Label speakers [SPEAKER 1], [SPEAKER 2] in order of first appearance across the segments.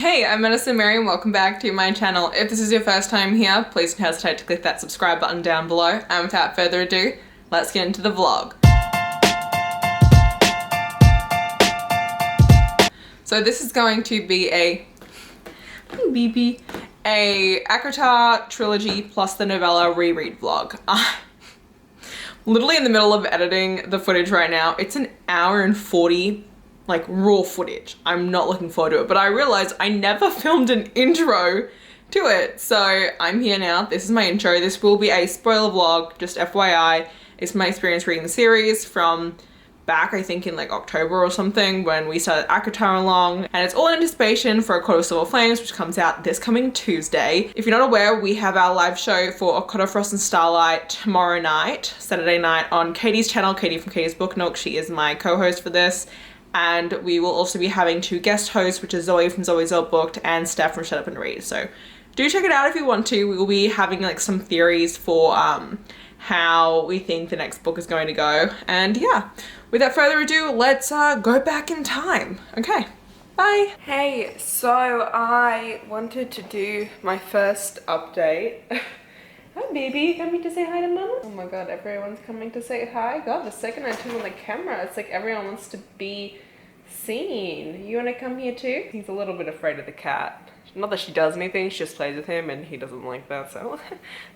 [SPEAKER 1] Hey, I'm Medicine Mary and welcome back to my channel. If this is your first time here, please don't hesitate to click that subscribe button down below. And without further ado, let's get into the vlog. So this is going to be a ACOTAR trilogy plus the novella reread vlog. Literally in the middle of editing the footage right now. It's an hour and 40 like raw footage. I'm not looking forward to it, but I realized I never filmed an intro to it. So I'm here now. This is my intro. This will be a spoiler vlog, just FYI. It's my experience reading the series from back, I think in like October or something when we started ACOTAR along, and it's all in anticipation for ᴘᴏᴏᴅᴅ, which comes out this coming Tuesday. If you're not aware, we have our live show for ACOTAR Frost and Starlight tomorrow night, Saturday night, on Katie's channel, Katie from Katie's Book Nook. She is my co-host for this. And we will also be having two guest hosts, which is Zoe from Zoe's All Booked and Steph from Shut Up and Read. So do check it out if you want to. We will be having like some theories for how we think the next book is going to go. And yeah, without further ado, let's go back in time. Okay, bye. Hey, so I wanted to do my first update. Hi baby, coming to say hi to mama? Oh my god, everyone's coming to say hi. God, the second I turn on the camera, it's like everyone wants to be seen. You wanna come here too? He's a little bit afraid of the cat. Not that she does anything, she just plays with him and he doesn't like that, so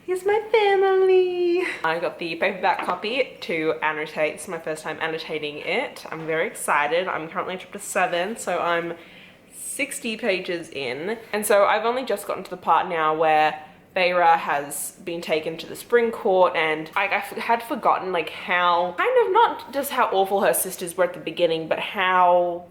[SPEAKER 1] here's my family. I got the paperback copy to annotate. It's my first time annotating it. I'm very excited. I'm currently on chapter 7, so I'm 60 pages in. And so I've only just gotten to the part now where Feyre has been taken to the spring court, and I had forgotten like how, kind of not just how awful her sisters were at the beginning, but how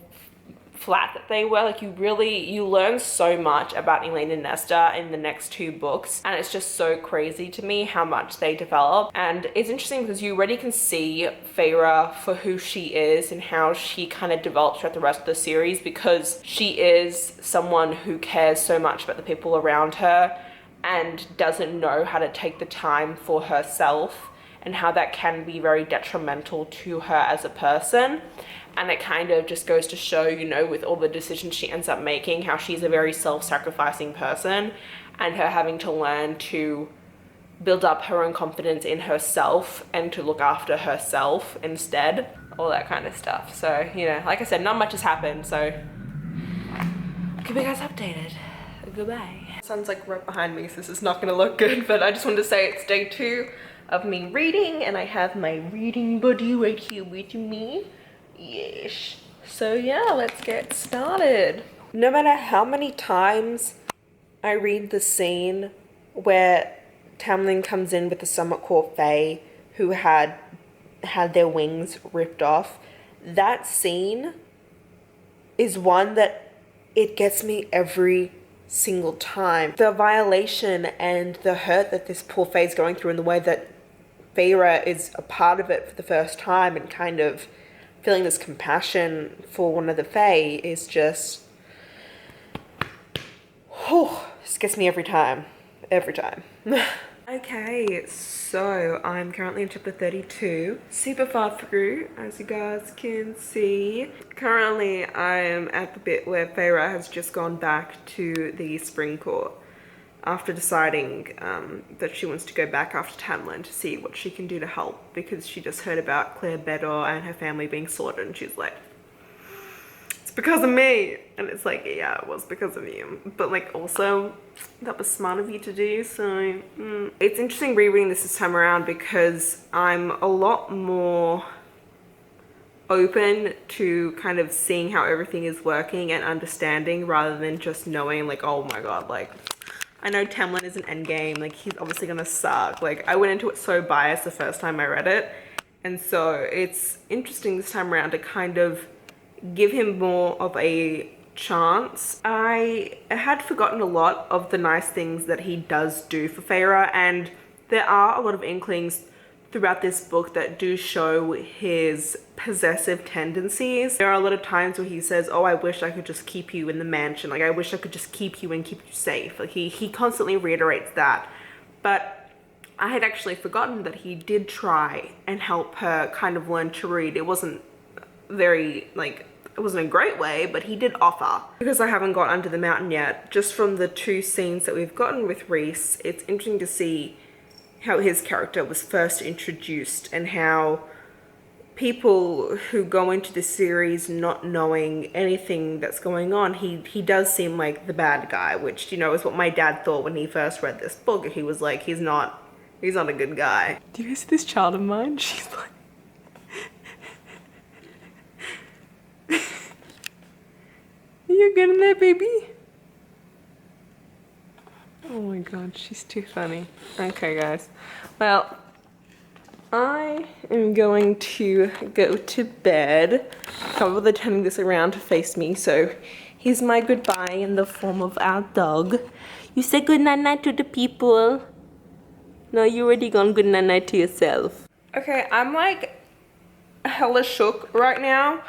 [SPEAKER 1] flat that they were. Like you learn so much about ɪḻᴏᴏ and Nesta in the next two books, and it's just so crazy to me how much they develop. And it's interesting because you already can see Feyre for who she is and how she kind of develops throughout the rest of the series, because she is someone who cares so much about the people around her and doesn't know how to take the time for herself, and how that can be very detrimental to her as a person. And it kind of just goes to show, you know, with all the decisions she ends up making, how she's a very self-sacrificing person, and her having to learn to build up her own confidence in herself and to look after herself instead, all that kind of stuff. So, you know, like I said, not much has happened, so keep you guys updated. Goodbye. Sun's like right behind me, so this is not gonna look good, but I just wanted to say it's day 2 of me reading, and I have my reading buddy right here with me. Yes. So yeah, let's get started. No matter how many times I read the scene where Tamlin comes in with the Summit Court Fae who had their wings ripped off, that scene is one that it gets me every single time. The violation and the hurt that this poor Fae is going through, and the way that Feyre is a part of it for the first time and kind of feeling this compassion for one of the Fae, is just, this gets me every time. Okay, so I'm currently in chapter 32, super far through, as you guys can see. Currently, I am at the bit where Feyre has just gone back to the spring court after deciding that she wants to go back after Tamlin to see what she can do to help, because she just heard about ɪḻᴏᴏ and her family being slaughtered, and she's like, it's because of me. And it's like, yeah, it was because of you, but like also that was smart of you to do. So it's interesting rereading this time around, because I'm a lot more open to kind of seeing how everything is working and understanding, rather than just knowing like, oh my god, like I know Tamlin is an endgame, like he's obviously gonna suck. Like I went into it so biased the first time I read it, and so it's interesting this time around to kind of give him more of a chance. I had forgotten a lot of the nice things that he does do for Feyre, and there are a lot of inklings throughout this book that do show his possessive tendencies. There are a lot of times where he says, oh, I wish I could just keep you in the mansion, like I wish I could just keep you and keep you safe. Like he constantly reiterates that. But I had actually forgotten that he did try and help her kind of learn to read. It wasn't very like
[SPEAKER 2] it wasn't a great way, but he did offer. Because I haven't got under the mountain yet, just from the 2 scenes that we've gotten with Rhys, it's interesting to see how his character was first introduced and how people who go into the series not knowing anything that's going on, he does seem like the bad guy, which, you know, is what my dad thought when he first read this book. He was like, he's not a good guy. Do you guys see this child of mine? She's like, are you good in there, baby? Oh my god, she's too funny. Okay, guys. Well, I am going to go to bed. Can't bother turning this around to face me, so here's my goodbye in the form of our dog. You say good night to the people. No, you already gone good night to yourself. Okay, I'm like hella shook right now.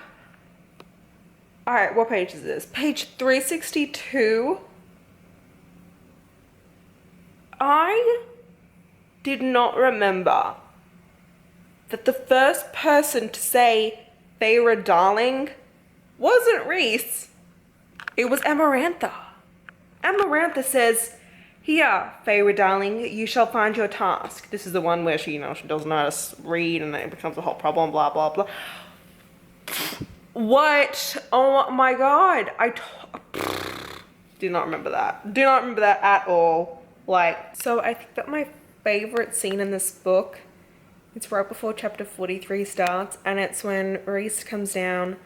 [SPEAKER 2] Alright, what page is this? Page 362. I did not remember that the first person to say Feyre darling wasn't Rhys. It was Amarantha. Amarantha says, here, Feyre darling, you shall find your task. This is the one where she, you know, she doesn't know how to read and it becomes a whole problem, blah, blah, blah. What? Oh my god. Do not remember that. Do not remember that at all. Like, so I think that my favorite scene in this book, it's right before chapter 43 starts, and it's when Rhys comes down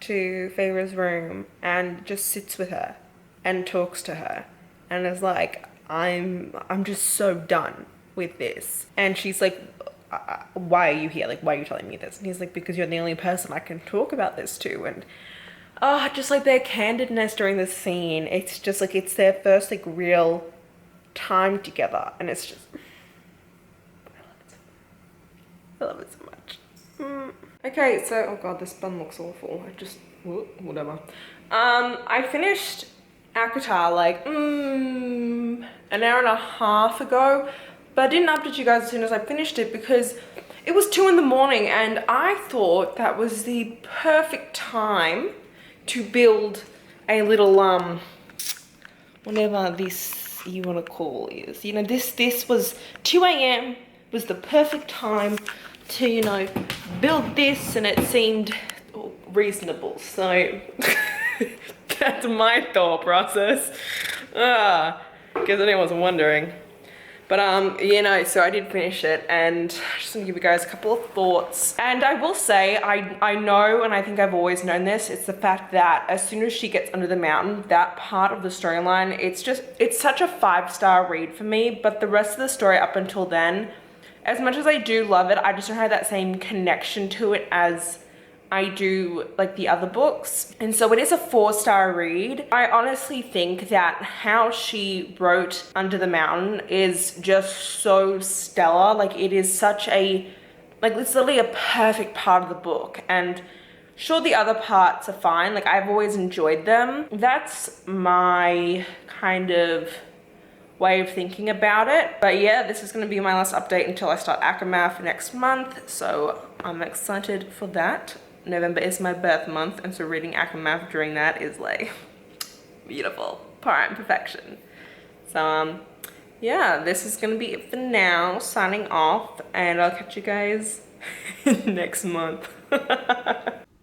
[SPEAKER 2] to Feyre's room and just sits with her and talks to her and is like, I'm just so done with this. And she's like, why are you here? Like, why are you telling me this? And he's like, because you're the only person I can talk about this to. And just like their candidness during this scene, it's just like, it's their first like real time together, and it's just, I love it so much. Okay, so, oh god, this bun looks awful. Whatever. I finished ACOTAR like, an hour and a half ago, but I didn't update you guys as soon as I finished it because it was 2 in the morning, and I thought that was the perfect time to build a little, whatever this you want to call is, you know, this was 2 a.m. was the perfect time to, you know, build this, and it seemed reasonable. So that's my thought process. Because anyone's wondering. But you know, so I did finish it, and I just want to give you guys a couple of thoughts. And I will say, I know, and I think I've always known this, it's the fact that as soon as she gets under the mountain, that part of the storyline, it's such a 5-star read for me, but the rest of the story up until then, as much as I do love it, I just don't have that same connection to it as I do like the other books. And so it is a 4-star read. I honestly think that how she wrote Under the Mountain is just so stellar. Like, it is such a, like, it's literally a perfect part of the book. And sure, the other parts are fine. Like, I've always enjoyed them. That's my kind of way of thinking about it. But yeah, this is going to be my last update until I start ACOMAF next month. So I'm excited for that. November is my birth month, and so reading ACOMAF during that is like beautiful, prime perfection. So yeah, this is gonna be it for now. Signing off, and I'll catch you guys next month.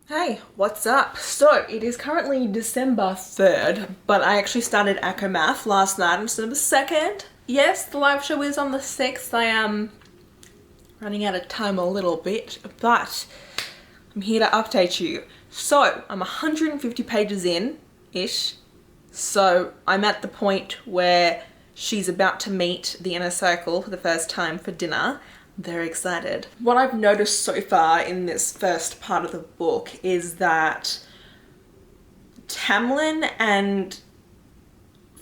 [SPEAKER 2] Hey, what's up? So it is currently December 3rd, but I actually started ACOMAF last night instead of the 2nd. Yes, the live show is on the 6th. I am running out of time a little bit, but I'm here to update you. So I'm 150 pages in-ish. So I'm at the point where she's about to meet the inner circle for the first time for dinner. I'm very excited. What I've noticed so far in this first part of the book is that Tamlin and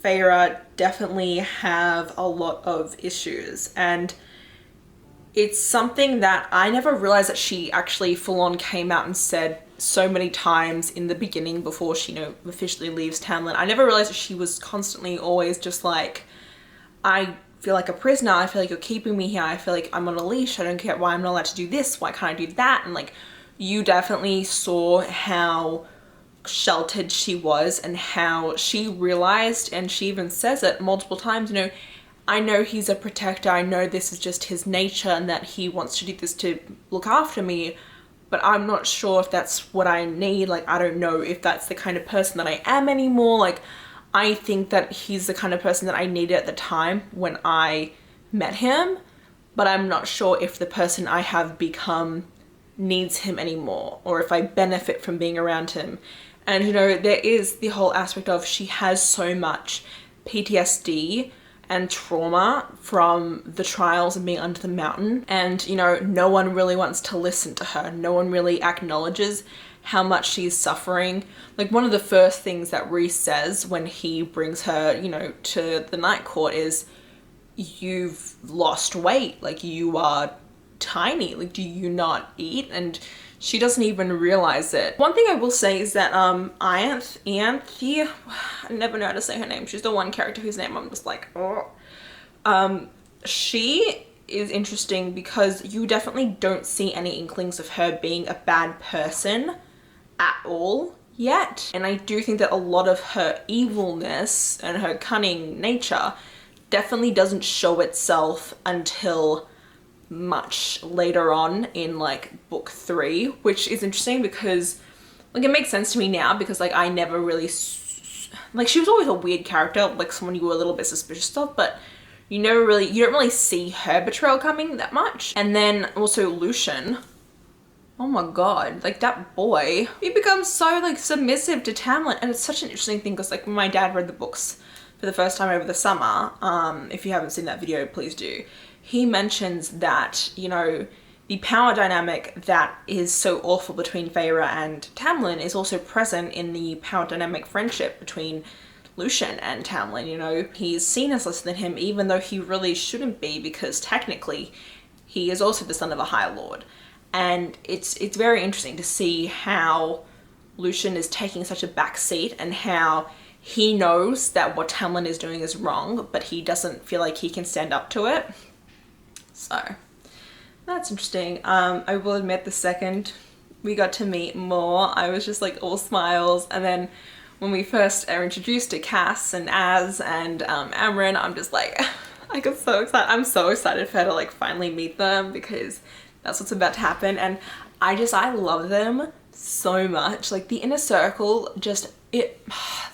[SPEAKER 2] Feyre definitely have a lot of issues, and it's something that I never realized that she actually full on came out and said so many times in the beginning before she, you know, officially leaves Tamlin. I never realized that she was constantly always just like, I feel like a prisoner, I feel like you're keeping me here, I feel like I'm on a leash, I don't get why I'm not allowed to do this, why can't I do that? And like, you definitely saw how
[SPEAKER 1] sheltered she was, and how she realized, and she even says it multiple times, you know, I know he's a protector, I know this is just his nature and that he wants to do this to look after me, but I'm not sure if that's what I need. Like, I don't know if that's the kind of person that I am anymore. Like, I think that he's the kind of person that I needed at the time when I met him, but I'm not sure if the person I have become needs him anymore, or if I benefit from being around him. And, you know, there is the whole aspect of she has so much PTSD and trauma from the trials and being under the mountain. And, you know, no one really wants to listen to her. No one really acknowledges how much she's suffering. Like, one of the first things that Rhys says when he brings her, you know, to the night court is, you've lost weight. Like, you are tiny. Like, do you not eat? And she doesn't even realize it. One thing I will say is that Ianthe, I never know how to say her name. She's the one character whose name I'm just like, oh. She is interesting because you definitely don't see any inklings of her being a bad person at all yet. And I do think that a lot of her evilness and her cunning nature definitely doesn't show itself until much later on in like book 3, which is interesting because like it makes sense to me now, because like I never really like, she was always a weird character, like someone you were a little bit suspicious of, but you don't really see her betrayal coming that much. And then also Lucien, oh my god, like that boy, he becomes so like submissive to Tamlin. And it's such an interesting thing because like when my dad read the books for the first time over the summer, if you haven't seen that video, please do. He mentions that, you know, the power dynamic that is so awful between Feyre and Tamlin is also present in the power dynamic friendship between Lucien and Tamlin. You know, he's seen as less than him, even though he really shouldn't be, because technically he is also the son of a High Lord. And it's very interesting to see how Lucien is taking such a back seat, and how he knows that what Tamlin is doing is wrong, but he doesn't feel like he can stand up to it. So that's interesting. I will admit, the second we got to meet more, I was just like all smiles. And then when we first are introduced to Cass and Az and Amren, I'm just like, I got so excited. I'm so excited for her to like finally meet them, because that's what's about to happen. And I love them so much. Like the inner circle, just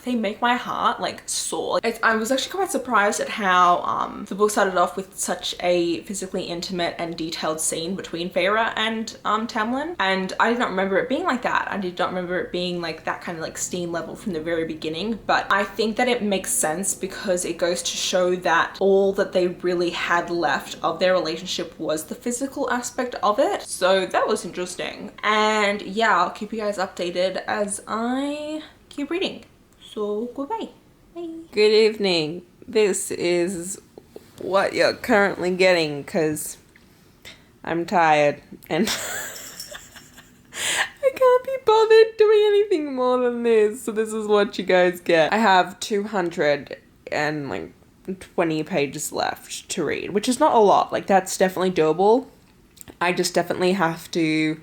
[SPEAKER 1] they make my heart like soar. I was actually quite surprised at how the book started off with such a physically intimate and detailed scene between Feyre and Tamlin, and I did not remember it being like that. I did not remember it being like that kind of like steam level from the very beginning. But I think that it makes sense, because it goes to show that all that they really had left of their relationship was the physical aspect of it. So that was interesting. And yeah, I'll keep you guys updated as I keep reading. So goodbye. Bye. Good evening. This is what you're currently getting, because I'm tired and I can't be bothered doing anything more than this. So this is what you guys get. I have 220 pages left to read, which is not a lot. Like, that's definitely doable. I just definitely have to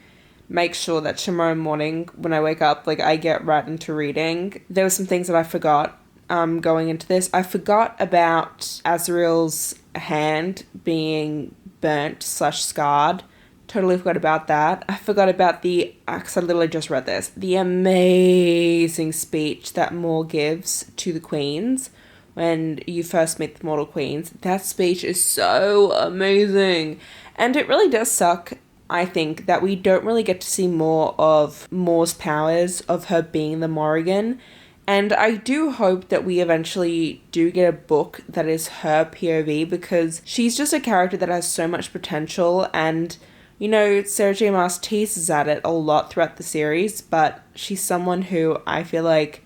[SPEAKER 1] make sure that tomorrow morning when I wake up, like, I get right into reading. There were some things that I forgot going into this. I forgot about Azriel's hand being burnt/scarred. Totally forgot about that. I forgot about because I literally just read this, the amazing speech that Mor gives to the queens when you first meet the mortal queens. That speech is so amazing. And it really does suck, I think, that we don't really get to see more of Mor's powers, of her being the Morrigan. And I do hope that we eventually do get a book that is her POV, because she's just a character that has so much potential. And, you know, Sarah J. Maas teases at it a lot throughout the series, but she's someone who I feel like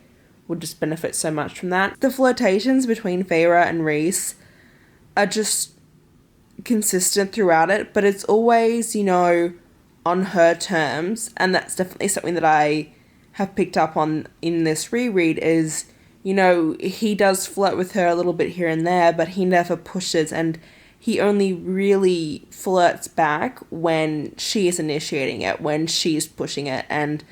[SPEAKER 1] would just benefit so much from that. The flirtations between Feyre and Rhys are just consistent throughout it, but it's always, you know, on her terms. And that's definitely something that I have picked up on in this reread is, you know, he does flirt with her a little bit here and there, but he never pushes, and he only really flirts back when she is initiating it, when she's pushing it. And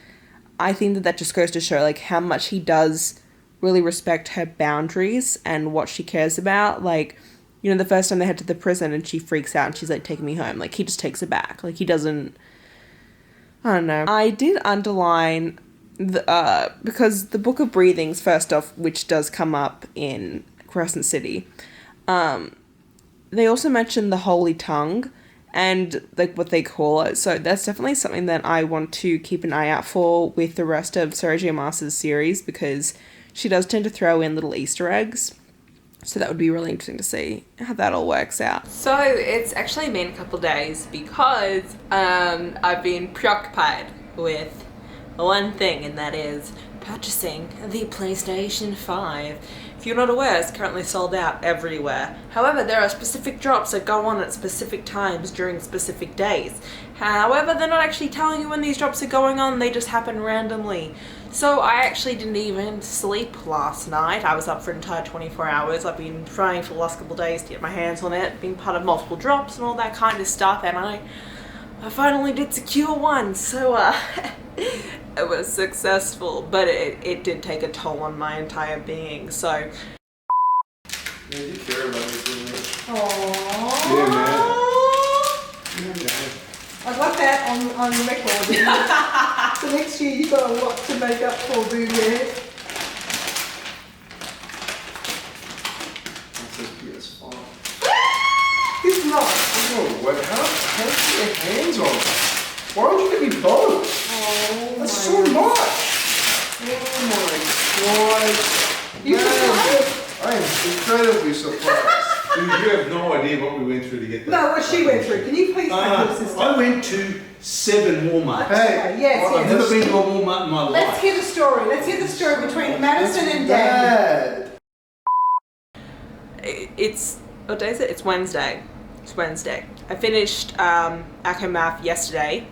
[SPEAKER 1] I think that just goes to show, like, how much he does really respect her boundaries and what she cares about. Like, you know, the first time they head to the prison and she freaks out and she's like, taking me home. Like, he just takes it back. Like, he doesn't... I don't know. I did underline... because the Book of Breathings, first off, which does come up in Crescent City, they also mention the Holy Tongue and, like, what they call it. So that's definitely something that I want to keep an eye out for with the rest of Sarah J. Maas's series, because she does tend to throw in little Easter eggs. So that would be really interesting to see how that all works out. So it's actually been a couple days because I've been preoccupied with one thing, and that is purchasing the PlayStation 5. If you're not aware, it's currently sold out everywhere. However, there are specific drops that go on at specific times during specific days. However, they're not actually telling you when these drops are going on, they just happen randomly. So I actually didn't even sleep last night. I was up for an entire 24 hours. I've been trying for the last couple of days to get my hands on it, being part of multiple drops and all that kind of stuff, and I finally did secure one, so it was successful, but it did take a toll on my entire being, so...
[SPEAKER 3] Yeah, you care about me too much.
[SPEAKER 1] Aww.
[SPEAKER 3] Yeah, man. Yeah, man.
[SPEAKER 4] I got that on record. So next year you've got a lot to make up for, boo, yeah?
[SPEAKER 3] That's a PS5.
[SPEAKER 4] It's not.
[SPEAKER 3] Oh, what? How did you get your hands on it? Why would you get me both?
[SPEAKER 4] Oh,
[SPEAKER 3] That's so much. Oh my god.
[SPEAKER 4] You surprised?
[SPEAKER 3] I am incredibly surprised.
[SPEAKER 5] Dude, you have no idea what we went through to get that.
[SPEAKER 4] No, what she went through. Can you please take your sister?
[SPEAKER 5] I went to 7 Walmarts.
[SPEAKER 3] Hey,
[SPEAKER 4] Yes,
[SPEAKER 5] I've
[SPEAKER 4] yes.
[SPEAKER 5] never been to a Walmart in my
[SPEAKER 4] Let's
[SPEAKER 5] life.
[SPEAKER 4] hear the story. Let's hear the story between Madison and Dan.
[SPEAKER 1] It's... what day is it? It's Wednesday. It's Wednesday. I finished ACO Math yesterday.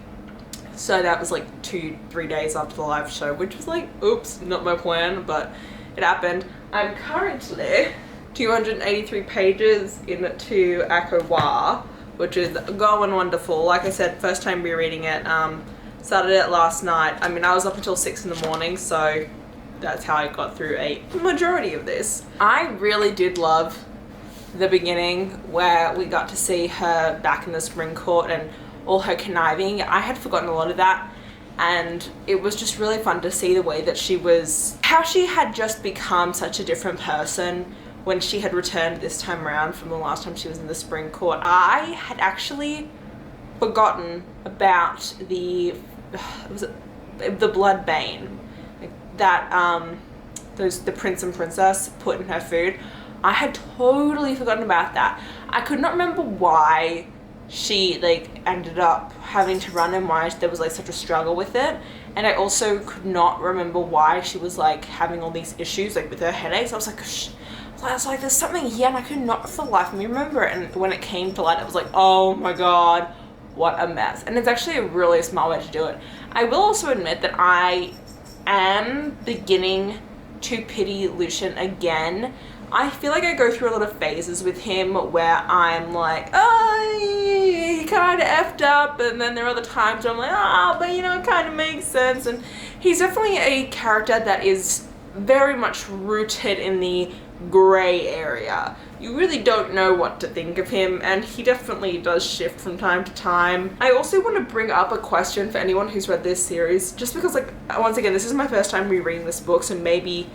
[SPEAKER 1] So that was like 2-3 days after the live show, which was like, oops, not my plan, but it happened. I'm currently 283 pages into ACOTAR, which is going wonderful. Like I said, first time rereading it. Started it last night. I mean, I was up until 6 in the morning, so that's how I got through a majority of this. I really did love the beginning where we got to see her back in the spring court and all her conniving. I had forgotten a lot of that, and it was just really fun to see the way that she was, how she had just become such a different person when she had returned this time around from the last time she was in the spring court. I had actually forgotten about the blood bane, like that the prince and princess put in her food. I had totally forgotten about that. I could not remember why she like ended up having to run and why there was like such a struggle with it, and I also could not remember why she was like having all these issues like with her headaches. I was like, there's something here, and I could not for the life of me remember it. And when it came to light, I was like, oh my god, what a mess. And it's actually a really smart way to do it. I will also admit that I am beginning to pity Lucian again. I feel like I go through a lot of phases with him where I'm like, oh, he kind of effed up, and then there are other times where I'm like, oh, but you know, it kind of makes sense. And he's definitely a character that is very much rooted in the grey area. You really don't know what to think of him, and he definitely does shift from time to time. I also want to bring up a question for anyone who's read this series, just because, like, once again, this is my first time rereading this book, so maybe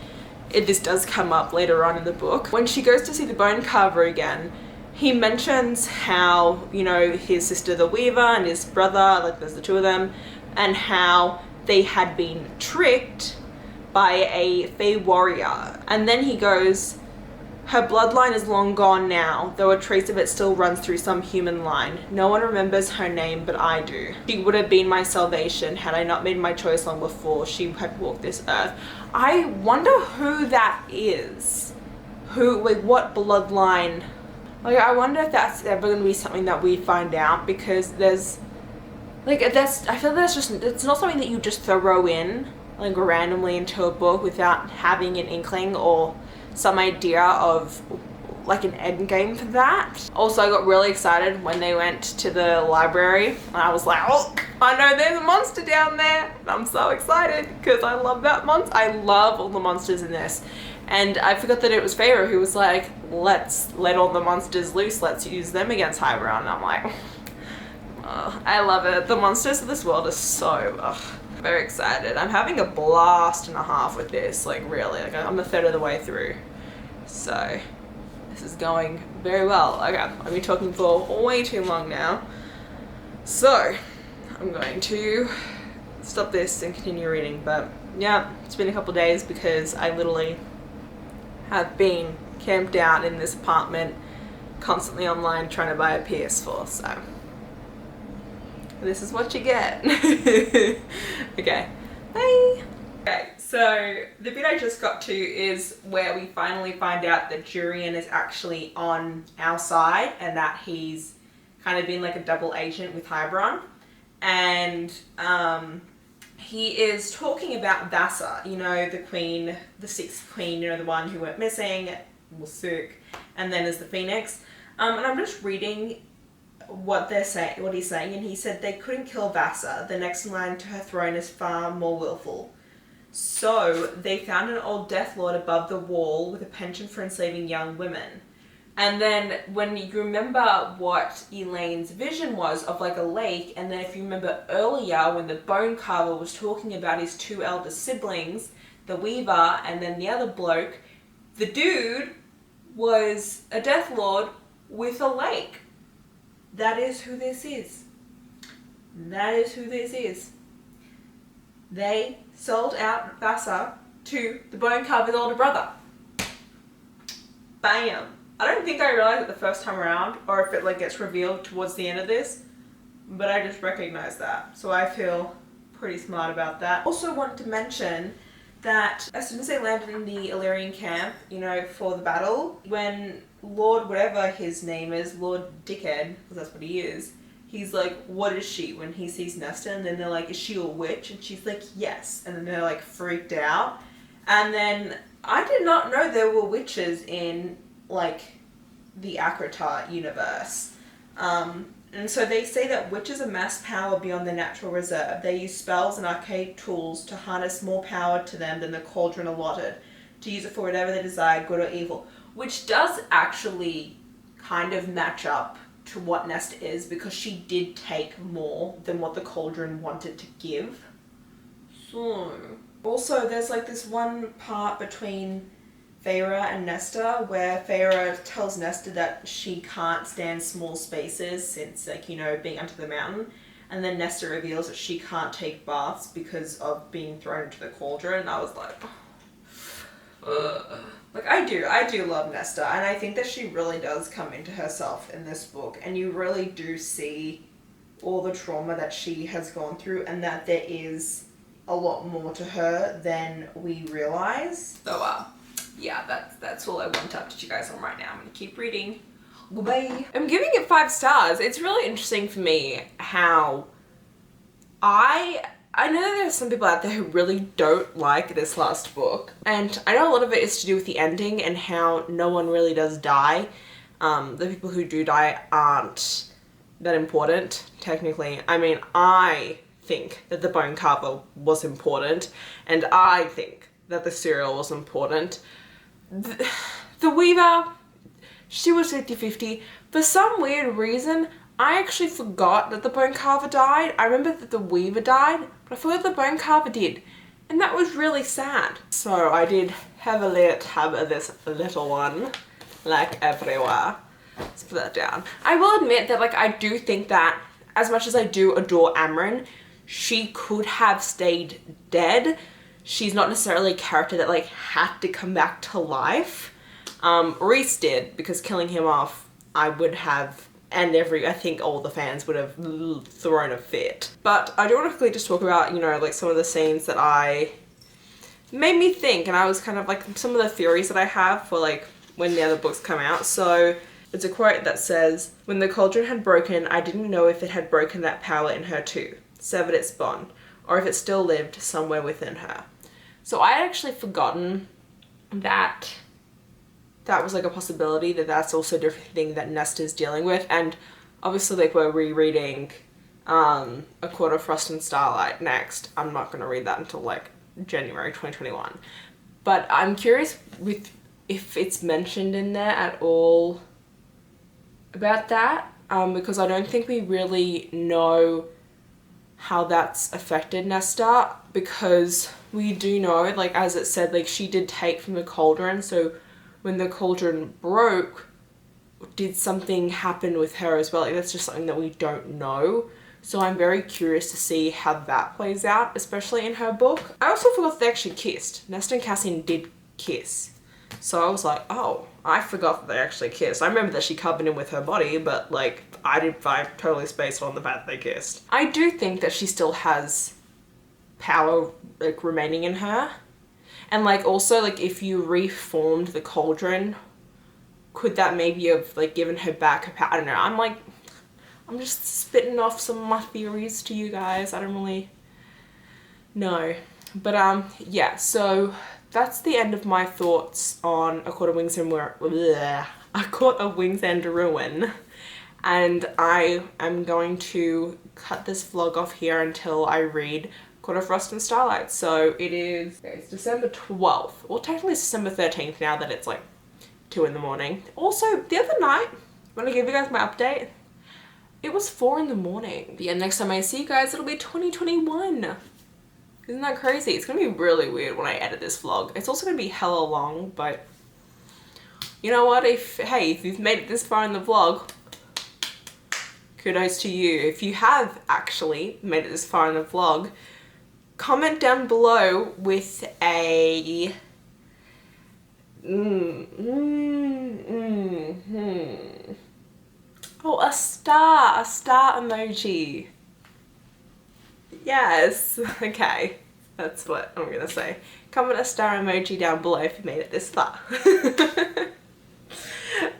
[SPEAKER 1] this does come up later on in the book. When she goes to see the bone carver again, he mentions how, you know, his sister the Weaver and his brother, like there's the two of them, and how they had been tricked by a Fey warrior. And then he goes, her bloodline is long gone now, though a trace of it still runs through some human line. No one remembers her name, but I do. She would have been my salvation had I not made my choice long before she had walked this earth. I wonder who that is. Who, like, what bloodline? Like, I wonder if that's ever going to be something that we find out, because there's, like, I feel that's just, it's not something that you just throw in, like, randomly into a book without having an inkling or some idea of like an end game for that. Also, I got really excited when they went to the library and I was like, oh, I know there's a monster down there. And I'm so excited because I love that monster. I love all the monsters in this. And I forgot that it was Feyre who was like, let's let all the monsters loose. Let's use them against Hybern. And I'm like, I love it. The monsters of this world are so, very excited. I'm having a blast and a half with this, like really. Like I'm a third of the way through. So this is going very well. Okay, I've been talking for way too long now. So I'm going to stop this and continue reading. But yeah, it's been a couple days because I literally have been camped out in this apartment, constantly online trying to buy a PS4. So this is what you get. Okay, bye. Okay, so the bit I just got to is where we finally find out that Jurian is actually on our side and that he's kind of been like a double agent with Hybern. And he is talking about Vasa, you know, the queen, the sixth queen, you know, the one who went missing, Suk, and then there's the Phoenix. And I'm just reading what they're saying, what he's saying, and he said they couldn't kill Vasa. The next in line to her throne is far more willful. So they found an old Death Lord above the wall with a penchant for enslaving young women. And then when you remember what Elaine's vision was of like a lake, and then if you remember earlier when the bone carver was talking about his two elder siblings, the Weaver and then the other bloke, the dude was a Death Lord with a lake. That is who this is. That is who this is. They sold out Vasa to the bone carver's older brother. Bam. I don't think I realized it the first time around, or if it like gets revealed towards the end of this, but I just recognized that. So I feel pretty smart about that. Also want to mention that as soon as they landed in the Illyrian camp, you know, for the battle, when Lord whatever his name is, Lord Dickhead, because that's what he is, he's like, what is she? When he sees Nesta, and then they're like, is she a witch? And she's like, yes. And then they're like freaked out. And then I did not know there were witches in like the ACOTAR universe. And so they say that witches amass power beyond their natural reserve. They use spells and arcane tools to harness more power to them than the cauldron allotted, to use it for whatever they desire, good or evil. Which does actually kind of match up to what Nesta is, because she did take more than what the cauldron wanted to give. So also there's like this one part between Feyre and Nesta where Feyre tells Nesta that she can't stand small spaces since, like, you know, being under the mountain, and then Nesta reveals that she can't take baths because of being thrown into the cauldron. And I was like, like I do love Nesta, and I think that she really does come into herself in this book, and you really do see all the trauma that she has gone through, and that there is a lot more to her than we realize. So yeah, that's all I want to update you guys on right now. I'm gonna keep reading. Goodbye. I'm giving it 5 stars. It's really interesting for me how I know that there's some people out there who really don't like this last book, and I know a lot of it is to do with the ending and how no one really does die. The people who do die aren't that important, technically. I mean, I think that the bone carver was important, and I think that the serial was important. The Weaver, she was 50-50. For some weird reason, I actually forgot that the bone carver died. I remember that the Weaver died, but I forgot the bone carver did. And that was really sad. So I did heavily tab this little one, like everywhere. Let's put that down. I will admit that, like, I do think that as much as I do adore Amryn, she could have stayed dead. She's not necessarily a character that like had to come back to life. Rhys did, because killing him off, I would have, and I think all the fans would have thrown a fit. But I do want to quickly just talk about, you know, like some of the scenes that made me think, and I was kind of like some of the theories that I have for like when the other books come out. So it's a quote that says, when the cauldron had broken, I didn't know if it had broken that power in her too, severed its bond, or if it still lived somewhere within her. So I had actually forgotten that that was like a possibility, that that's also a different thing that Nesta's dealing with. And obviously, like, we're rereading A Court of Frost and Starlight next. I'm not going to read that until like January 2021. But I'm curious with if it's mentioned in there at all about that, because I don't think we really know how that's affected Nesta, because we do know, like, as it said, like, she did take from the cauldron, so when the cauldron broke, did something happen with her as well? Like, that's just something that we don't know. So I'm very curious to see how that plays out, especially in her book. I also forgot they actually kissed. Nesta and Cassian did kiss. So I was like, oh, I forgot that they actually kissed. I remember that she covered him with her body, but like, I totally spaced on the fact that they kissed. I do think that she still has power, like, remaining in her. And like, also, like, if you reformed the cauldron, could that maybe have like given her back her power? I don't know. I'm just spitting off some of my theories to you guys. I don't really know. But yeah, so that's the end of my thoughts on A Court of Wings and A Court of Wings and Ruin. And I am going to cut this vlog off here until I read Court of Frost and Starlight. So it's December 12th. Well, technically it's December 13th now that it's like 2 in the morning. Also, the other night, when I gave you guys my update, it was 4 in the morning. But yeah, next time I see you guys, it'll be 2021. Isn't that crazy? It's gonna be really weird when I edit this vlog. It's also gonna be hella long, but you know what? If you've made it this far in the vlog, kudos to you. If you have actually made it this far in the vlog, comment down below with a oh, a star emoji. Yes, okay, that's what I'm gonna say. Comment a star emoji down below if you made it this far.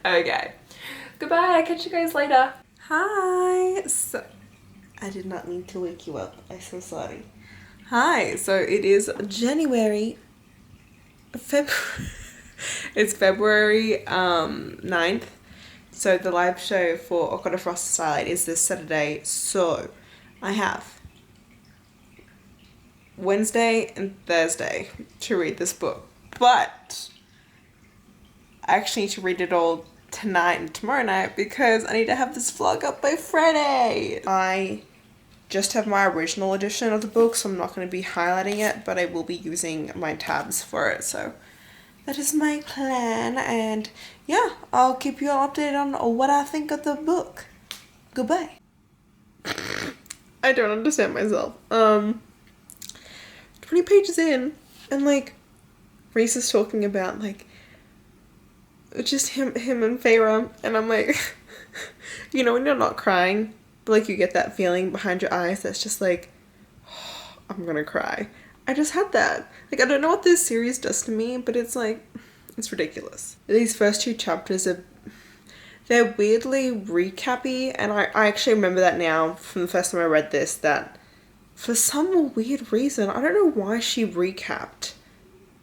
[SPEAKER 1] Okay, goodbye, I'll catch you guys later. Hi, so I did not mean to wake you up, I'm so sorry. Hi, so it is it's February 9th. So the live show for A Court of Frost and Starlight is this Saturday, so I have Wednesday and Thursday to read this book, but I actually need to read it all tonight and tomorrow night because I need to have this vlog up by Friday. I just have my original edition of the book, so I'm not going to be highlighting it, but I will be using my tabs for it, so that is my plan. And yeah, I'll keep you all updated on what I think of the book. Goodbye. I don't understand myself. 20 pages in, and like, Rhys is talking about like just him and Feyre, and I'm like, you know, when you're not crying, but like you get that feeling behind your eyes that's just like, oh, I'm gonna cry. I just had that. Like, I don't know what this series does to me, but it's like, it's ridiculous. These first 2 chapters they're weirdly recappy, and I actually remember that now from the first time I read this, that for some weird reason, I don't know why she recapped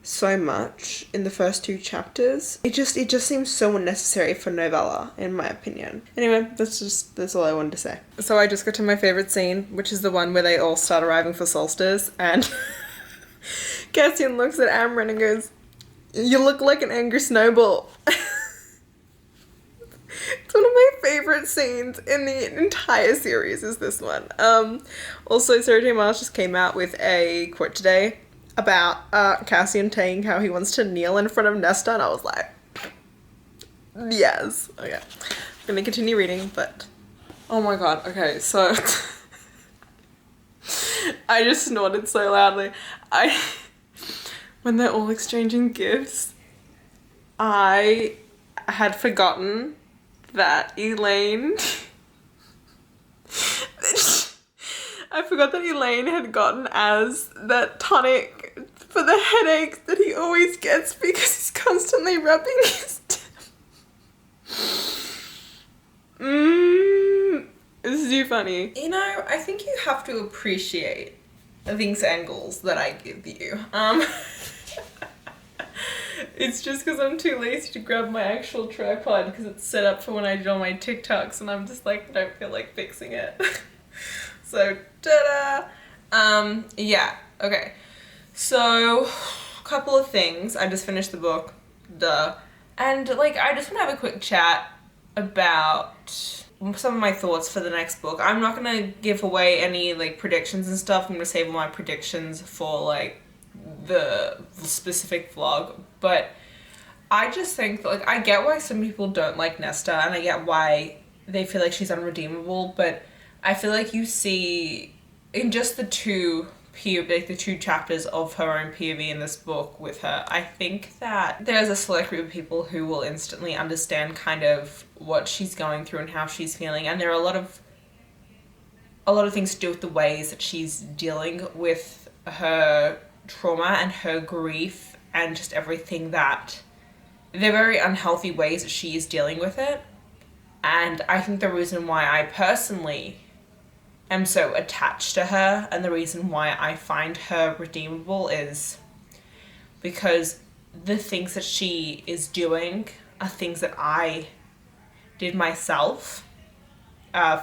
[SPEAKER 1] so much in the first 2 chapters. It just seems so unnecessary for novella, in my opinion. Anyway, that's all I wanted to say. So I just got to my favorite scene, which is the one where they all start arriving for Solstice, and Cassian looks at Amren and goes, "You look like an angry snowball." It's one of my favorite scenes in the entire series is this one. Also, Sarah J. Maas just came out with a quote today about Cassian saying how he wants to kneel in front of Nesta, and I was like, yes. Okay, I'm gonna continue reading, but oh my god, okay, so I just snorted so loudly. When they're all exchanging gifts, I had forgotten that Elaine I forgot that Elaine had gotten as that tonic for the headaches that he always gets because he's constantly rubbing his This is too funny. You know, I think you have to appreciate these angles that I give you. It's just because I'm too lazy to grab my actual tripod because it's set up for when I do all my TikToks and I'm just like, don't feel like fixing it. So, ta-da! Yeah, okay. So, a couple of things. I just finished the book, duh. And like, I just want to have a quick chat about some of my thoughts for the next book. I'm not gonna give away any like predictions and stuff. I'm gonna save all my predictions for like the specific vlog, but I just think that, like, I get why some people don't like Nesta and I get why they feel like she's unredeemable, but I feel like you see in just the two chapters of her own POV in this book with her, I think that there's a select group of people who will instantly understand kind of what she's going through and how she's feeling, and there are a lot of things to do with the ways that she's dealing with her trauma and her grief and just everything, that they're very unhealthy ways that she is dealing with it. And I think the reason why I personally am so attached to her and the reason why I find her redeemable is because the things that she is doing are things that I did myself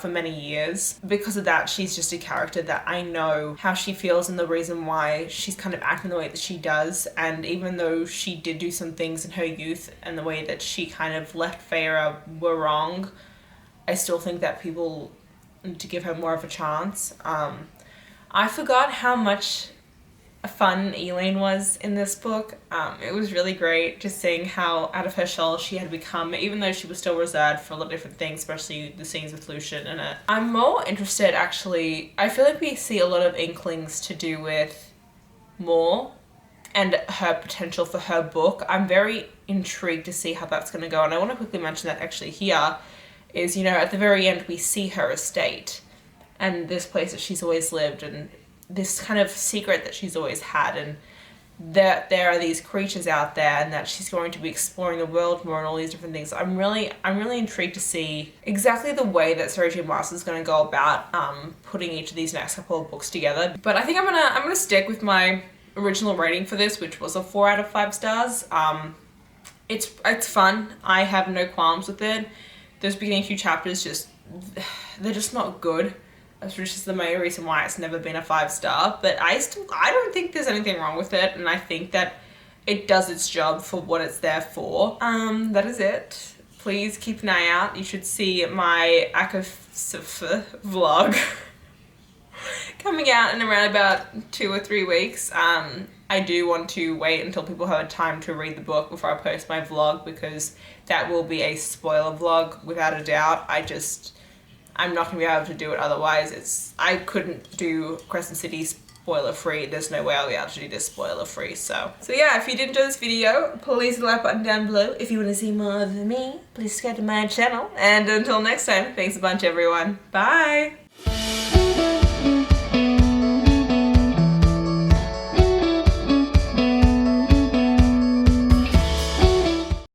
[SPEAKER 1] for many years. Because of that, she's just a character that I know how she feels and the reason why she's kind of acting the way that she does. And even though she did do some things in her youth and the way that she kind of left Feyre were wrong, I still think that people need to give her more of a chance. I forgot how much fun Elaine was in this book. It was really great just seeing how out of her shell she had become, even though she was still reserved for a lot of different things, especially the scenes with Lucien in it. I'm more interested, actually, I feel like we see a lot of inklings to do with Moore and her potential for her book. I'm very intrigued to see how that's going to go, and I want to quickly mention that actually here is, you know, at the very end we see her estate and this place that she's always lived and this kind of secret that she's always had, and that there are these creatures out there and that she's going to be exploring the world more and all these different things. I'm really intrigued to see exactly the way that Sarah J. Maas is going to go about putting each of these next couple of books together. But I think I'm gonna stick with my original rating for this, which was a 4 out of 5 stars. It's fun. I have no qualms with it. Those beginning 2 chapters they're just not good. Which is the main reason why it's never been a 5-star, but I don't think there's anything wrong with it, and I think that it does its job for what it's there for. That is it. Please keep an eye out. You should see my ACOSF vlog coming out in around about 2 or 3 weeks. I do want to wait until people have time to read the book before I post my vlog, because that will be a spoiler vlog without a doubt. I'm not going to be able to do it otherwise. I couldn't do Crescent City spoiler free. There's no way I'll be able to do this spoiler free. So yeah, if you did enjoy this video, please hit the like button down below. If you want to see more of me, please subscribe to my channel. And until next time, thanks a bunch everyone. Bye!